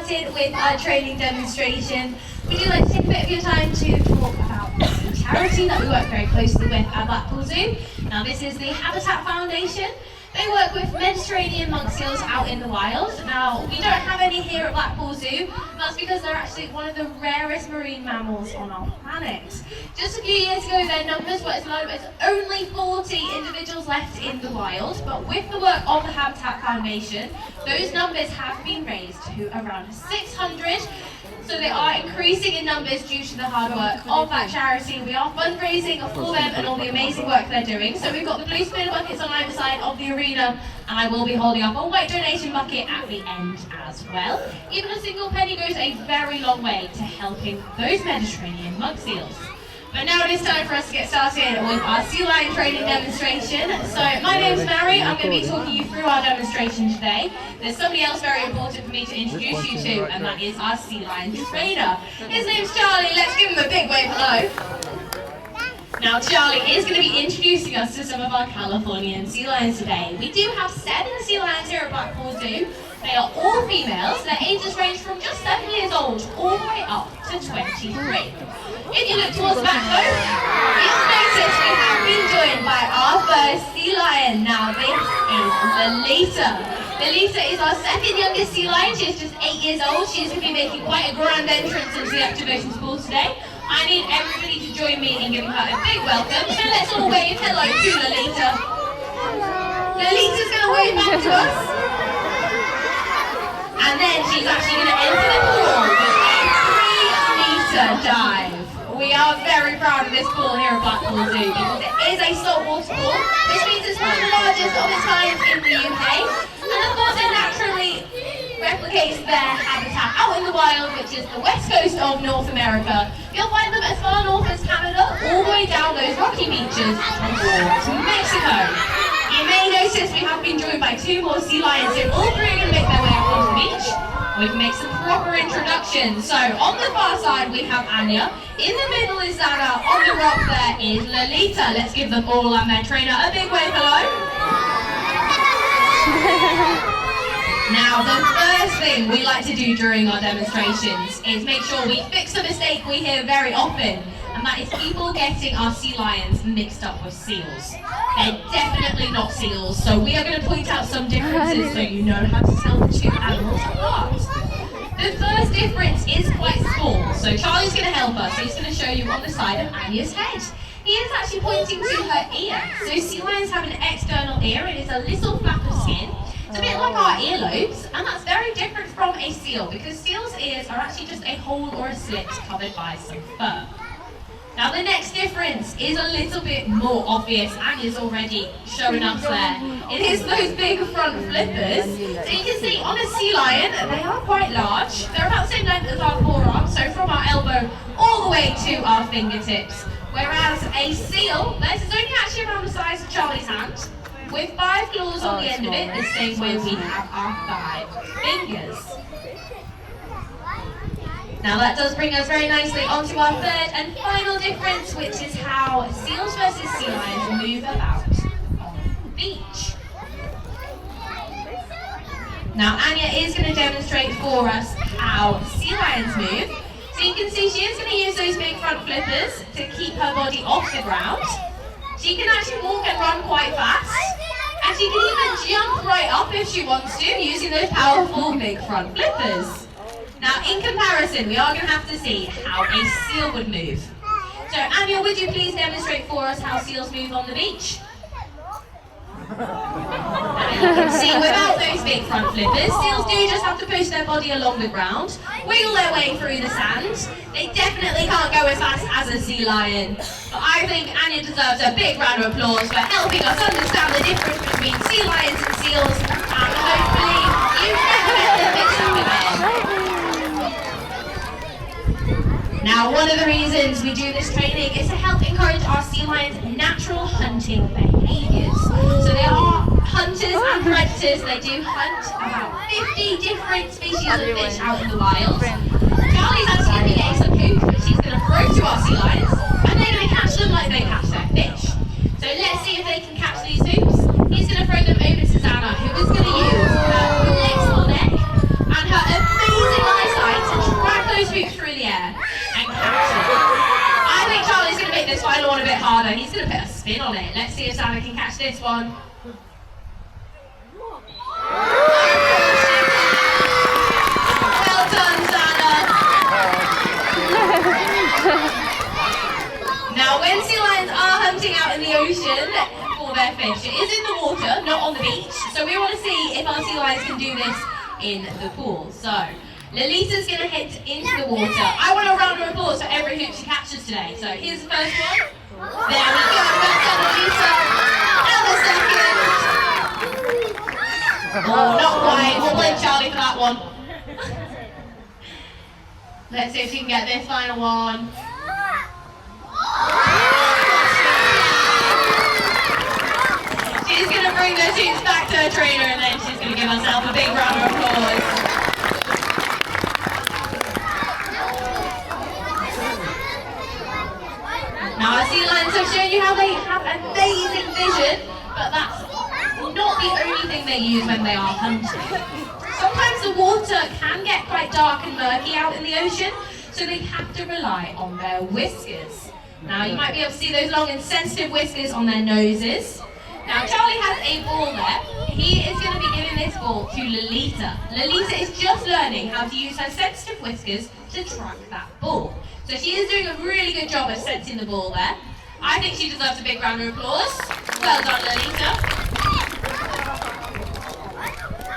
started with our training demonstration, would you like to take a bit of your time to talk about the charity that we work very closely with at Blackpool Zoo? Now this is the Habitat Foundation. They work with Mediterranean monk seals out in the wild. Now, we don't have any here at Blackpool Zoo. That's because they're actually one of the rarest marine mammals on our planet. Just a few years ago, their numbers were as low as only 40 individuals left in the wild. But with the work of the Habitat Foundation, those numbers have been raised to around 600. So they are increasing in numbers due to the hard work of that charity. We are fundraising for them and all the amazing work they're doing. So we've got the blue spinner buckets on either side of the arena, and I will be holding up a white donation bucket at the end as well. Even a single penny goes a very long way to helping those Mediterranean mud seals. But now it is time for us to get started with our sea lion training demonstration. So my name's Mary, I'm going to be talking you through our demonstration today. There's somebody else very important for me to introduce you to, and that is our sea lion trainer. His name's Charlie, let's give him a big wave hello. Now Charlie is going to be introducing us to some of our Californian sea lions today. We do have 7 sea lions here at Blackpool Zoo. They are all females. Their ages range from just 7 years old all the way up to 23. If you look towards the back though, you'll notice we have been joined by our first sea lion. Now this is Lolita. Lolita is our second youngest sea lion. She is just 8 years old. She's going to be making quite a grand entrance into the Active Oceans pool today. I need everybody to join me in giving her a big welcome. So let's all wave hello to Lolita. Lolita's going to wave back to us. And then she's actually going to enter the pool with a 3-meter dive. We are very proud of this pool here at Blackpool Zoo because it is a saltwater pool, which means it's one of the largest of its kind in the UK. And of course it naturally replicates their habitat out in the wild, which is the west coast of North America. You'll find them as far north as Canada, all the way down those rocky beaches towards Mexico. You may notice we have been joined by 2 more sea lions, so all 3 are going to make their way up on the beach. We can make some proper introductions. So on the far side we have Anya, in the middle is Zana, on the rock there is Lolita. Let's give them all and their trainer a big wave hello. Now the first thing we like to do during our demonstrations is make sure we fix a mistake we hear very often, and that is people getting our sea lions mixed up with seals. They're definitely not seals, so we are going to point out some differences so you know how to tell the 2 animals apart. The first difference is quite small, so Charlie's going to help us. He's going to show you on the side of Anya's head. He is actually pointing to her ear. So sea lions have an external ear. It is a little flap of skin. It's a bit like our earlobes, and that's very different from a seal because seals' ears are actually just a hole or a slit covered by some fur. Now the next difference is a little bit more obvious and is already showing up there. It is those big front flippers. So you can see on a sea lion, they are quite large. They're about the same length as our forearm, so from our elbow all the way to our fingertips. Whereas a seal, theirs is only actually around the size of Charlie's hand, with 5 claws on the end of it, the same way we have our 5 fingers. Now that does bring us very nicely onto our third and final difference, which is how seals versus sea lions move about on the beach. Now Anya is going to demonstrate for us how sea lions move. So you can see she is going to use those big front flippers to keep her body off the ground. She can actually walk and run quite fast. And she can even jump right up if she wants to, using those powerful big front flippers. Now, in comparison, we are going to have to see how a seal would move. So, Anya, would you please demonstrate for us how seals move on the beach? Now, you can see without those big front flippers, seals do just have to push their body along the ground, wiggle their way through the sand. They definitely can't go as fast as a sea lion. But I think Anya deserves a big round of applause for helping us understand the difference between sea lions and seals, and hopefully you've never met them mixed up again. Now, one of the reasons we do this training is to help encourage our sea lions' natural hunting behaviours. So they are hunters and predators. They do hunt about 50 different species of fish out in the wild. Charlie's actually going to be getting some hoops, which she's going to throw to our sea lions, and they're going to catch them like they catch their fish. So let's see if they can catch these hoops. He's going to throw them over to Zana, who is going to use her flexible neck and her amazing Zana. He's going to put a spin on it. Let's see if Zana can catch this one. Well done, Zana. Now, when sea lions are hunting out in the ocean for their fish, it is in the water, not on the beach. So we want to see if our sea lions can do this in the pool. So Lolita's going to head into the water. I want a round of applause for every hoop she catches today. So here's the first one. There we go. Well done, Lolita. And the second. Oh, not quite. We'll blame Charlie for that one. Let's see if she can get this final one. She's going to bring those hoops back to her trainer and then she's going to give herself a big round of applause. Now our sea lions have shown you how they have amazing vision, but that's not the only thing they use when they are hunting. Sometimes the water can get quite dark and murky out in the ocean, so they have to rely on their whiskers. Now you might be able to see those long and sensitive whiskers on their noses. Now Charlie has a ball there. He is going to be giving this ball to Lolita. Lolita is just learning how to use her sensitive whiskers to track that ball. So she is doing a really good job of sensing the ball there. I think she deserves a big round of applause. Well done, Lolita.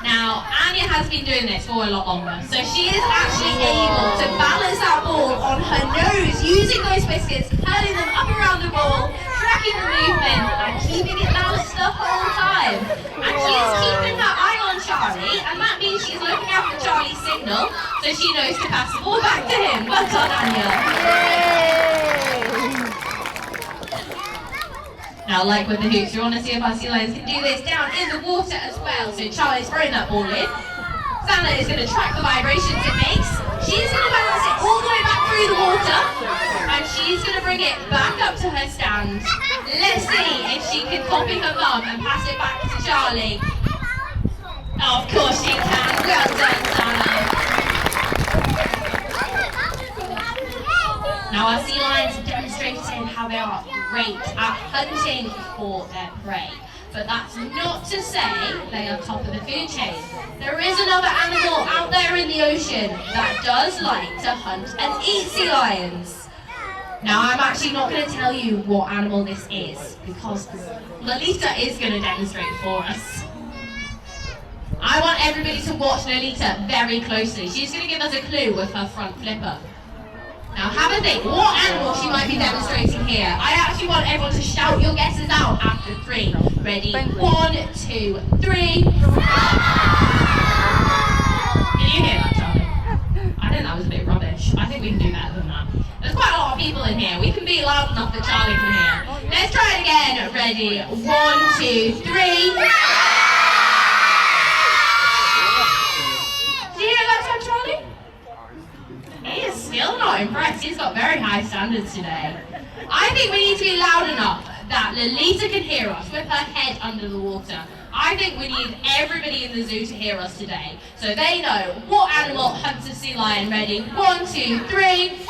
Now, Anya has been doing this for a lot longer, so she is actually able to balance that ball on her nose, using those whiskers, curling them up around the ball, tracking the movement, and keeping it balanced the whole time. And she is keeping her eye on Charlie, and that means she's looking out for Charlie's signal, so she knows to pass the ball back to him. Well done, Anya. Now, like with the hoops, we want to see if our sea lions can do this down in the water as well. So Charlie's throwing that ball in. Zana is going to track the vibrations it makes. She's going to balance it all the way back through the water. And she's going to bring it back up to her stand. Let's see if she can copy her mum and pass it back to Charlie. Oh, of course she can. Well done, Zana. Now our sea lions have demonstrated how they are great at hunting for their prey. But that's not to say they are top of the food chain. There is another animal out there in the ocean that does like to hunt and eat sea lions. Now I'm actually not going to tell you what animal this is because Lolita is going to demonstrate for us. I want everybody to watch Lolita very closely. She's going to give us a clue with her front flipper. Now have a think, what animal she might be demonstrating here? I actually want everyone to shout your guesses out after 3. Ready? 1, 2, 3. Can you hear that, Charlie? I think that was a bit rubbish. I think we can do better than that. There's quite a lot of people in here. We can be loud enough that Charlie can hear. Let's try it again. Ready? 1, 2, 3. Did you hear that time, Charlie? He is still not impressed. He's got very high standards today. I think we need to be loud enough that Lolita can hear us with her head under the water. I think we need everybody in the zoo to hear us today, so they know what animal hunts a sea lion. Ready? 1, 2, 3.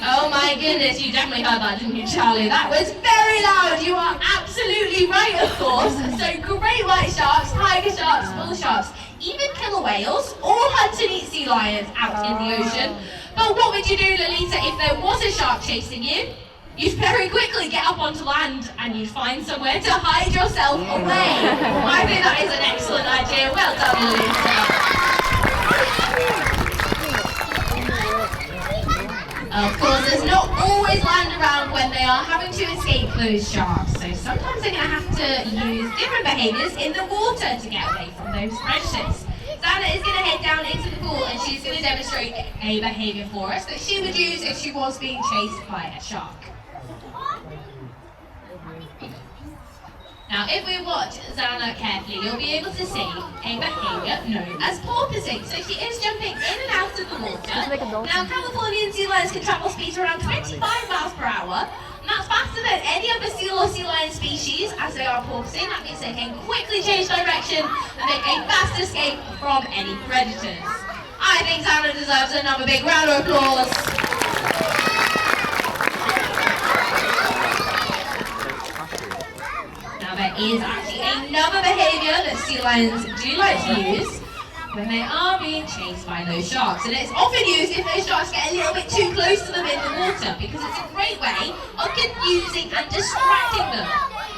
Oh my goodness, you definitely heard that, didn't you, Charlie? That was very loud. You are absolutely right, of course. So great white sharks, tiger sharks, bull sharks, even killer whales, all hunt and eat sea lions out in the ocean. But what would you do, Lolita, if there was a shark chasing you? You'd very quickly get up onto land and you'd find somewhere to hide yourself away. I think that is an excellent idea. Well done, Lolita. Of course, there's not always land around when they are having to escape those sharks, so sometimes they're going to have to use different behaviours in the water to get away from those predators. Zana is going to head down into the pool and she's going to demonstrate a behaviour for us that she would use if she was being chased by a shark. Now, if we watch Zana carefully, you'll be able to see a behaviour known as porpoising. So she is jumping in and out of the water. Now, Californian sea lions can travel speeds around 25 miles per hour. And that's faster than any other seal or sea lion species as they are porpoising. That means they can quickly change direction and make a fast escape from any predators. I think Xana deserves another big round of applause. Now there is actually another behaviour that sea lions do like to use when they are being chased by those sharks. And it's often used if those sharks get a little bit too close to them in the water, because it's a great way of confusing and distracting them.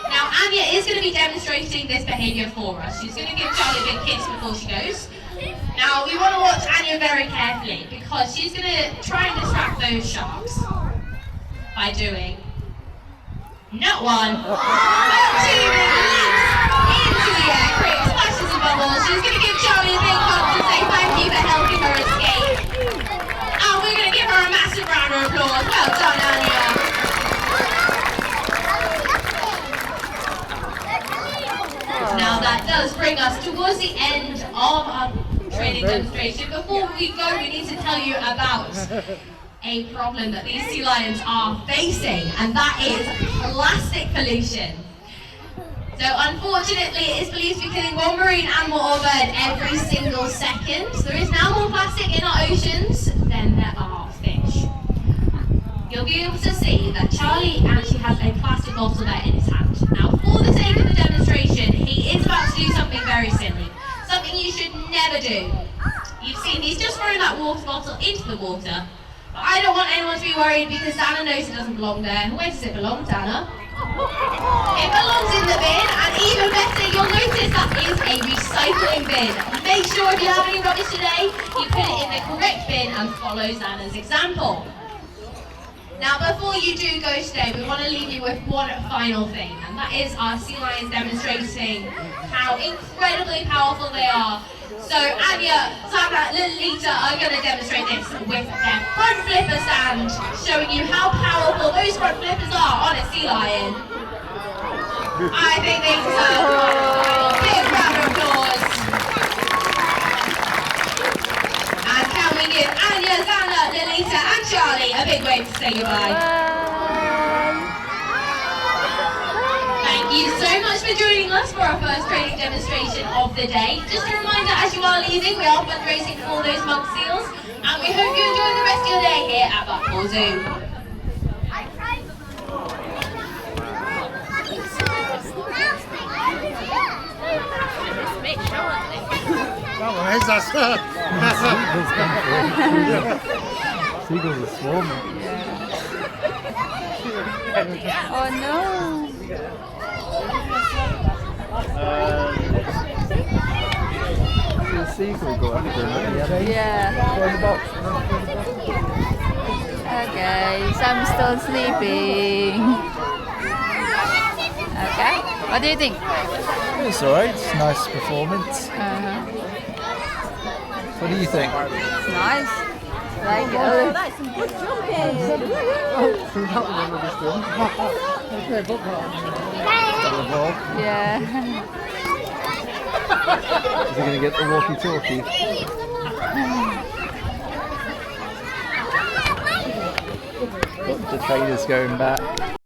Now Anya is going to be demonstrating this behaviour for us. She's going to give Charlie a big kiss before she goes. Now we want to watch Anya very carefully, because she's going to try and distract those sharks by doing not one, but two big leaps into the air, create splashes and bubbles. She's going to give Charlie a big hug to say thank you for helping her escape. And we're going to give her a massive round of applause. Well done, Anya. Now that does bring us towards the end of our training demonstration. Before we go, we need to tell you about a problem that these sea lions are facing, and that is plastic pollution. So unfortunately, it is believed to be killing one marine animal or bird every single second. There is now more plastic in our oceans than there are fish. You'll be able to see that Charlie actually has a plastic bottle there in his hand. Now, for the sake of the demonstration, he is about to do something very silly. Something you should never do. You've seen he's just throwing that water bottle into the water. But I don't want anyone to be worried, because Xana knows it doesn't belong there. Where does it belong, Xana? It belongs in the bin, and even better, you'll notice that is a recycling bin. Make sure if you have any rubbish today, you put it in the correct bin and follow Xana's example. Now, before you do go today, we want to leave you with one final thing, and that is our sea lions demonstrating how incredibly powerful they are. So Anya, Xana, Lolita are going to demonstrate this with their front flipper stand, showing you how powerful those front flippers are on a sea lion. I think they deserve a big round of applause. And can we give Anya, Xana, Lolita and Charlie a big wave to say goodbye? Thank you so much for joining us for our first training demonstration of the day. Just a reminder, as you are leaving, we are fundraising for those monk seals, and we hope you enjoy the rest of your day here at Blackpool Zoo. Seagulls are swarming. Oh no! The seagull go after him. Yeah. Go in the box. Okay, so I'm still sleeping. Okay, what do you think? It's alright, it's a nice performance. What do you think? It's nice. Like it. Nice and good jumping. Yeah. Is he going to get the walkie-talkie? The trainer's going back.